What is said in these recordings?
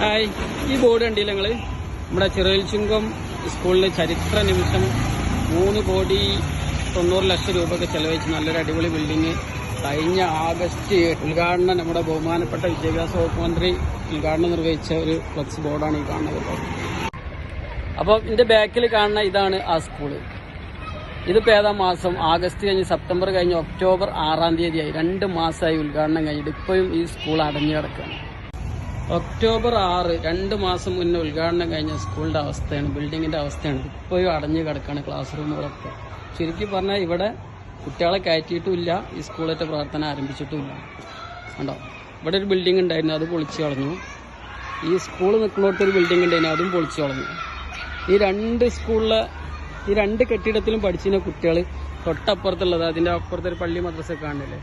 Hi, ഈ board കണ്ടില്ല നിങ്ങൾ? നമ്മുടെ ചിറയിൽചുങ്കം സ്കൂളിലെ ചരിത്ര നിമിഷം 3,90,00,000 രൂപയൊക്കെ ചെലവഴിച്ച് നല്ലൊരു അടിപൊളി ബിൽഡിങ് കഴിഞ്ഞ ആഗസ്റ്റ് ഉദ്ഘാടനം നമ്മുടെ ബഹുമാനപ്പെട്ട വിദ്യാഭ്യാസ വകുപ്പ് മന്ത്രി ഉദ്ഘാടനം നിർവഹിച്ച ഒരു ഫ്ലക്സ് ബോർഡാണ് ഈ കാണുന്നത്. അപ്പോൾ ഇതിന്റെ ബാക്കിൽ കാണുന്ന ഇതാണ് ആ സ്കൂള്. ഇതിപ്പോൾ ഏതാ മാസം? ആഗസ്റ്റ് കഴിഞ്ഞ് സെപ്റ്റംബർ കഴിഞ്ഞ് ഒക്ടോബർ 6-ാം തീയതിയായി. 2 മാസമായി ഉദ്ഘാടനം കഴിഞ്ഞിട്ട് ഇപ്പോഴും ഈ സ്കൂൾ അടഞ്ഞു കിടക്കുകയാണ്. ഒക്ടോബർ 6, 2 മാസം മുന്നേ ഉദ്ഘാടനം കഴിഞ്ഞ സ്കൂളിന്റെ അവസ്ഥയാണ്, ബിൽഡിങ്ങിന്റെ അവസ്ഥയാണ്. ഇപ്പോഴും അടഞ്ഞു കിടക്കുകയാണ് ക്ലാസ് റൂമുകളൊക്കെ. ചുരുക്കി പറഞ്ഞാൽ ഇവിടെ കുട്ടികളെ കയറ്റിയിട്ടുമില്ല, ഈ സ്കൂളിന്റെ പ്രവർത്തനം ആരംഭിച്ചിട്ടുമില്ല. കണ്ടോ, ഇവിടെ ഒരു ബിൽഡിംഗ് ഉണ്ടായിരുന്നു, അത് പൊളിച്ചു കളഞ്ഞു. ഈ സ്കൂൾ നിൽക്കുന്നിടത്തൊരു ബിൽഡിംഗ് ഉണ്ടായിരുന്നു, അതും പൊളിച്ചു കളഞ്ഞു. ഈ രണ്ട് കെട്ടിടത്തിലും പഠിച്ചിരുന്ന കുട്ടികൾ തൊട്ടപ്പുറത്തുള്ളത്, അതിന്റെ അപ്പുറത്തൊരു പള്ളി മദ്രസ കാണില്ലേ,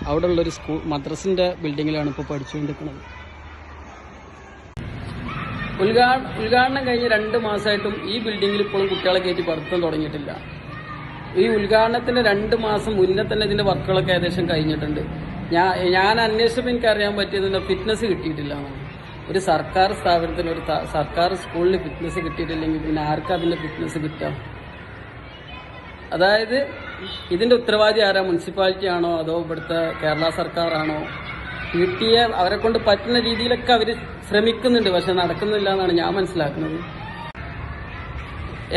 അവിടെ ഉള്ളൊരു സ്കൂൾ മദ്രസിന്റെ ബിൽഡിങ്ങിലാണ് ഇപ്പോൾ പഠിച്ചുകൊണ്ടിരിക്കുന്നത്. ഉദ്ഘാടനം കഴിഞ്ഞ് 2 മാസമായിട്ടും ഈ ബിൽഡിങ്ങിൽ ഇപ്പോഴും കുട്ടികളെ കയറ്റി പഠിത്തം തുടങ്ങിയിട്ടില്ല. ഈ ഉദ്ഘാടനത്തിന്റെ 2 മാസം മുന്നേ തന്നെ ഇതിന്റെ വർക്കുകളൊക്കെ ഏകദേശം കഴിഞ്ഞിട്ടുണ്ട്. ഞാൻ അന്വേഷിച്ചപ്പോൾ എനിക്ക് അറിയാൻ പറ്റിയത് ഫിറ്റ്നസ് കിട്ടിയിട്ടില്ല എന്നാണ്. ഒരു സർക്കാർ സ്ഥാപനത്തിന്, ഒരു സർക്കാർ സ്കൂളിന് ഫിറ്റ്നസ് കിട്ടിയിട്ടില്ലെങ്കിൽ പിന്നെ ആർക്കും അതിന്റെ ഫിറ്റ്നസ് കിട്ടാം? അതായത് ഇതിന്റെ ഉത്തരവാദി ആരാ? മുനിസിപ്പാലിറ്റി ആണോ അതോ ഇവിടുത്തെ കേരള സർക്കാരാണോ? PTA അവരെ കൊണ്ട് പറ്റുന്ന രീതിയിലൊക്കെ അവർ ശ്രമിക്കുന്നുണ്ട്, പക്ഷെ നടക്കുന്നില്ല എന്നാണ് ഞാൻ മനസ്സിലാക്കുന്നത്.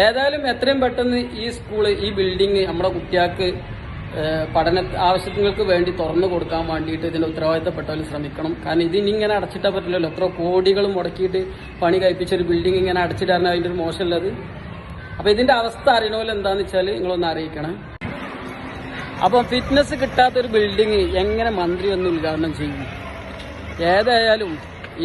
ഏതായാലും എത്രയും പെട്ടെന്ന് ഈ സ്കൂള്, ഈ ബിൽഡിങ് നമ്മുടെ കുട്ടികൾക്ക് പഠന ആവശ്യങ്ങൾക്ക് വേണ്ടി തുറന്നു കൊടുക്കാൻ വേണ്ടിയിട്ട് ഇതിന്റെ ഉത്തരവാദിത്തപ്പെട്ടവർ ശ്രമിക്കണം. കാരണം ഇതിനിങ്ങനെ അടച്ചിട്ടാൽ പറ്റില്ലല്ലോ. എത്ര കോടികൾ മുടക്കിയിട്ട് പണി കഴിപ്പിച്ച ഒരു ബിൽഡിംഗ് ഇങ്ങനെ അടച്ചിട്ടാണ് അതിന്റെ ഒരു മോശമുള്ളത്. അപ്പൊ ഇതിന്റെ അവസ്ഥ അറിയണമല്ലോ. എന്താന്ന് വെച്ചാൽ നിങ്ങളൊന്ന് അറിയിക്കണം. അപ്പം ഫിറ്റ്നസ് കിട്ടാത്തൊരു ബിൽഡിങ് എങ്ങനെ മന്ത്രി ഒന്ന് ഉദ്ഘാടനം ചെയ്യും? ഏതായാലും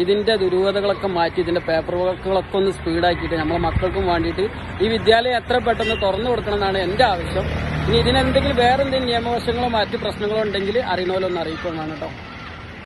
ഇതിന്റെ ദുരൂഹതകളൊക്കെ മാറ്റി ഇതിന്റെ പേപ്പർ വർക്കുകളൊക്കെ ഒന്ന് സ്പീഡാക്കിയിട്ട് നമ്മളെ മക്കൾക്കും വേണ്ടിയിട്ട് ഈ വിദ്യാലയം എത്ര പെട്ടെന്ന് തുറന്നു കൊടുക്കണം എന്നാണ് എന്റെ ആവശ്യം. ഇനി ഇതിനെന്തെങ്കിലും വേറെന്തെങ്കിലും നിയമവശങ്ങളോ മറ്റു പ്രശ്നങ്ങളോ ഉണ്ടെങ്കിൽ അറിയണമല്ലോ ഒന്ന് അറിയിക്കണമെന്നാണ് കേട്ടോ.